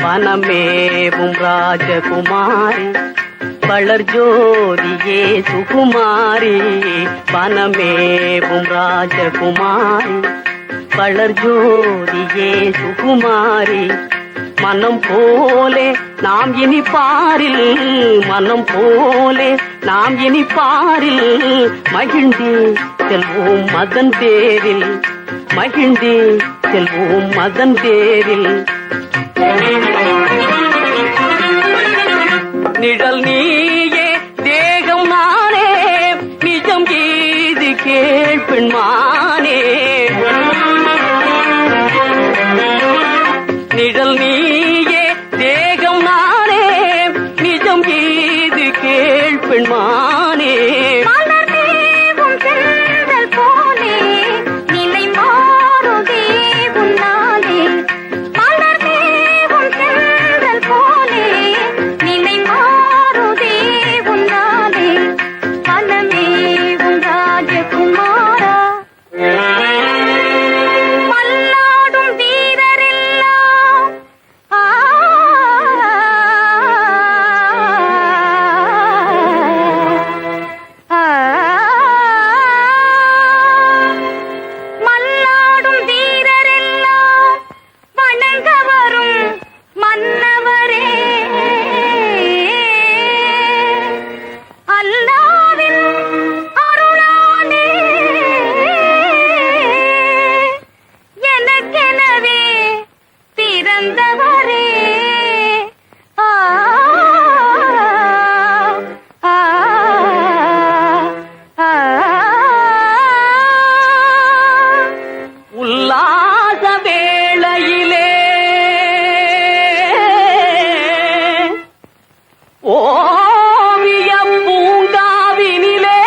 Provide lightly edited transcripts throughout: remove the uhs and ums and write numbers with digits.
வனமேவும் ராஜகுமாரி வளர் ஜோதியே சுகுமாரி. வனமேவும் ராஜகுமாரி வளர் ஜோதியே சுகுமாரி. மனம் போலே நாம் இனி பாரில், மனம் போலே நாம் இனி பாரில் மகிழ்ந்தே செல்வோம் மதன் தேரில், மகிழ்ந்தே செல்வோம் மதன் தேரில். நிழல் நீயே தேகம் நானே நிஜம் கீது கேள்பெண்மானே. நிழல் நீயே தேகம் நானே நிஜம் கீது கேள்பெண்மானே. உல்லாச வேளையிலே ஓவிய பூங்காவினிலே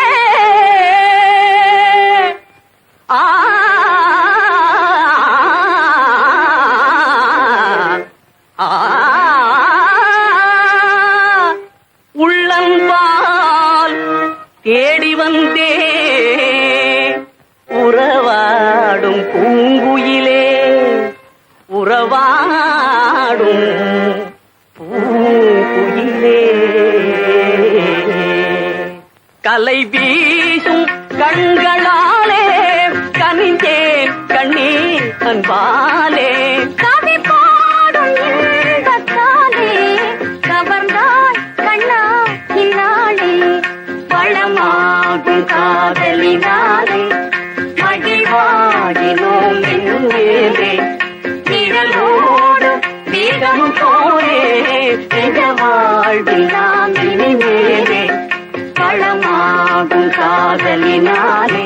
உள்ளன்பால் தேடி வந்தே உறவாடும் பூங்குயிலே, உறவாடும் பூங்குயிலே. கலை வீசும் கண்களாலே கனிந்தேன் கண்ணீர் அன்பாலே. கவி பாடும் இன்பத்தாலே கவர்ந்தாய் கண்ணா இந்நாளே. வளமாகும் காதலினாலே மகிழ்வாகினோம் என்னும் மேலே. நிழலோடு வேகமும் போலே நிஜ வாழ்வில் நாம் இனிமேலே. வளமாகும் காதலினாலே